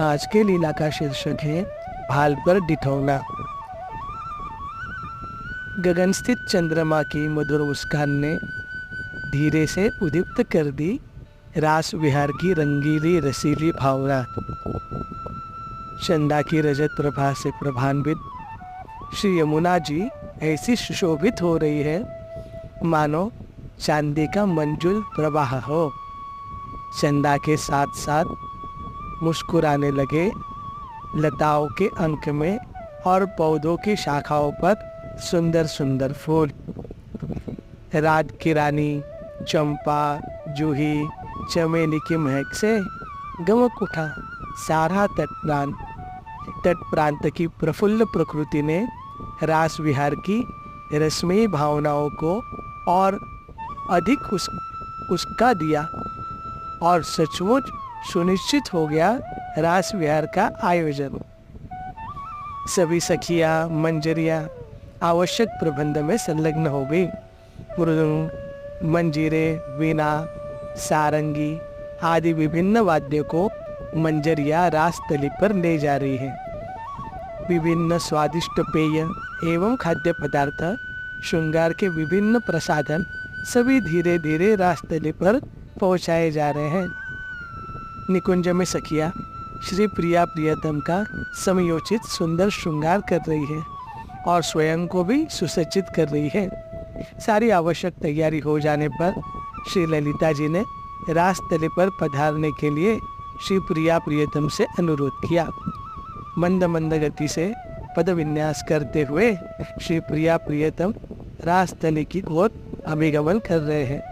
आज के लीला का शीर्षक है भाल पर डिठौना। गगन स्थित चंद्रमा की मधुर मुस्कान ने धीरे से उद्दीप्त कर दी रास विहार की रंगीली रसीली भावना। चंदा की रजत प्रभा से प्रभान्वित श्री यमुना जी ऐसी सुशोभित हो रही है मानो चांदी का मंजुल प्रवाह हो। चंदा के साथ साथ मुस्कुराने लगे लताओं के अंक में और पौधों की शाखाओं पर सुंदर सुंदर फूल। रात की रानी चंपा जूही चमेली की महक से गमक उठा सारा तट प्रांत की प्रफुल्ल प्रकृति ने रास विहार की रश्मि भावनाओं को और अधिक उसका दिया और सचमुच सुनिश्चित हो गया रास विहार का आयोजन। सभी सखियां मंजरियां आवश्यक प्रबंध में संलग्न हो गई। मृदंग मंजीरे वीणा सारंगी आदि विभिन्न वाद्यों को मंजरिया रासतली पर ले जा रही है। विभिन्न स्वादिष्ट पेय एवं खाद्य पदार्थ श्रृंगार के विभिन्न प्रसाधन सभी धीरे धीरे रासतली पर पहुंचाए जा रहे हैं। निकुंज में सखिया श्री प्रिया प्रियतम का समयोचित सुंदर श्रृंगार कर रही है और स्वयं को भी सुसज्जित कर रही है। सारी आवश्यक तैयारी हो जाने पर श्री ललिता जी ने रासतली पर पधारने के लिए श्री प्रिया प्रियतम से अनुरोध किया। मंद मंद गति से पद विन्यास करते हुए श्री प्रिया प्रियतम रासतली की ओर अभिगमन कर रहे हैं।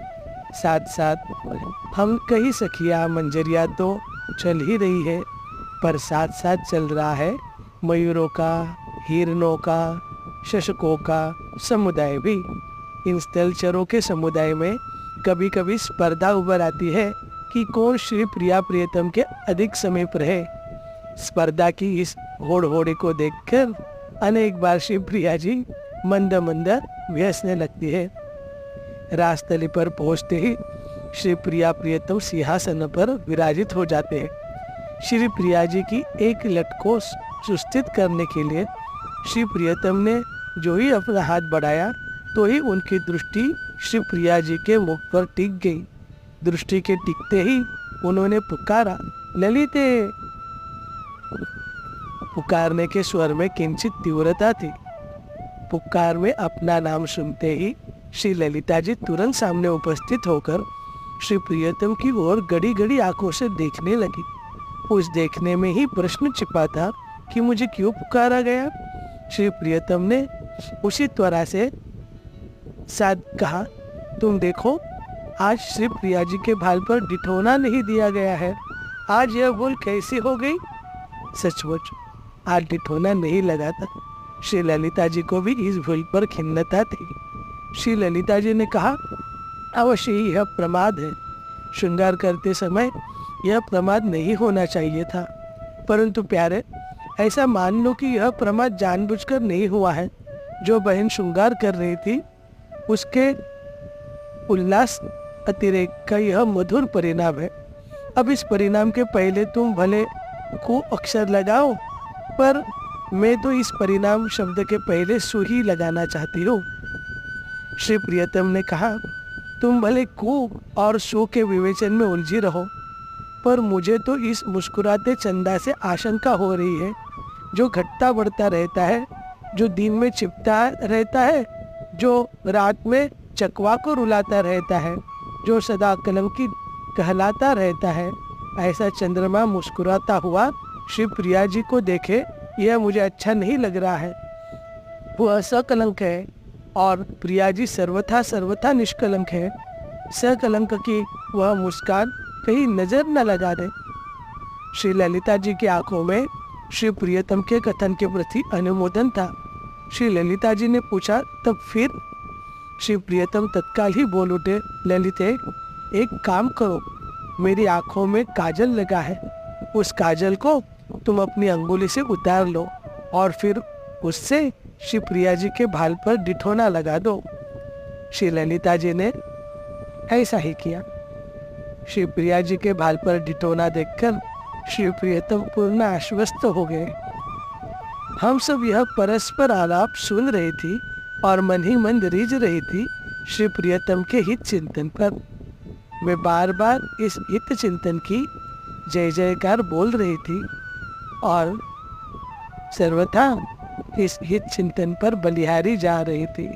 साथ साथ हम कई सखिया मंजरिया तो चल ही रही है, पर साथ साथ चल रहा है मयूरों का, हिरणों का, शशकों का समुदाय भी। इन स्थलचरों के समुदाय में कभी कभी स्पर्धा उभर आती है कि कौन श्री प्रिया प्रियतम के अधिक समीप रहे। स्पर्धा की इस होड़ होड़ी को देखकर अनेक बार श्री प्रिया जी मंद मंद व्यसने लगती है। रासतली पर पहुंचते ही श्री प्रिया प्रियतम सिंहासन पर विराजित हो जाते हैं। श्री प्रिया जी की एक लट को सुस्थित करने के लिए श्री प्रियतम ने जो ही अपना हाथ बढ़ाया तो ही उनकी दृष्टि श्री प्रिया जी के मुख पर टिक गई। दृष्टि के टिकते ही उन्होंने पुकारा, ललिते। पुकारने के स्वर में किंचित तीव्रता थी। पुकार में अपना नाम सुनते ही श्री ललिता जी तुरंत सामने उपस्थित होकर श्री प्रियतम की ओर गड़ी गड़ी आंखों से देखने लगी। उस देखने में ही प्रश्न छिपा था कि मुझे क्यों पुकारा गया। श्री प्रियतम ने उसी त्वरा से साथ कहा, तुम देखो आज श्री प्रिया जी के भाल पर डिठौना नहीं दिया गया है। आज यह भूल कैसी हो गई। सचमुच आज डिठौना नहीं लगा था। श्री ललिता जी को भी इस भूल पर खिन्नता थी। श्री ललिता जी ने कहा, अवश्य ही यह प्रमाद है। श्रृंगार करते समय यह प्रमाद नहीं होना चाहिए था, परंतु प्यारे ऐसा मान लो कि यह प्रमाद जानबूझकर नहीं हुआ है। जो बहन श्रृंगार कर रही थी उसके उल्लास अतिरेक का यह मधुर परिणाम है। अब इस परिणाम के पहले तुम भले को अक्षर लगाओ, पर मैं तो इस परिणाम शब्द के पहले सु ही लगाना चाहती हूँ। श्री प्रियतम ने कहा, तुम भले कु और सु के विवेचन में उलझी रहो, पर मुझे तो इस मुस्कुराते चंदा से आशंका हो रही है, जो घटता बढ़ता रहता है, जो दिन में छिपता रहता है, जो रात में चकवा को रुलाता रहता है, जो सदा कलंकी कहलाता रहता है। ऐसा चंद्रमा मुस्कुराता हुआ श्री प्रिया जी को देखे, यह मुझे अच्छा नहीं लग रहा है। वह सकलंक है और प्रिया जी सर्वथा निष्कलंक है। सकलंक की वह मुस्कान कहीं नजर न लगा दे। श्री ललिता जी की आंखों में श्री प्रियतम के कथन के प्रति अनुमोदन था। श्री ललिता जी ने पूछा, तब फिर? श्री प्रियतम तत्काल ही बोल उठे, ललिते एक काम करो, मेरी आंखों में काजल लगा है, उस काजल को तुम अपनी अंगुली से उतार लो और फिर उससे श्री प्रिया जी के भाल पर डिठौना लगा दो। श्री ललिता जी ने ऐसा ही किया। श्री प्रिया जी के भाल पर डिठौना देखकर श्री प्रियतम पूर्ण आश्वस्त हो गए। हम सब यह परस्पर आलाप सुन रही थी और मन ही मन रीझ रही थी श्री प्रियतम के हित चिंतन पर। वे बार बार इस हित चिंतन की जय जयकार बोल रही थी और सर्वथा इस हित चिंतन पर बलिहारी जा रही थी।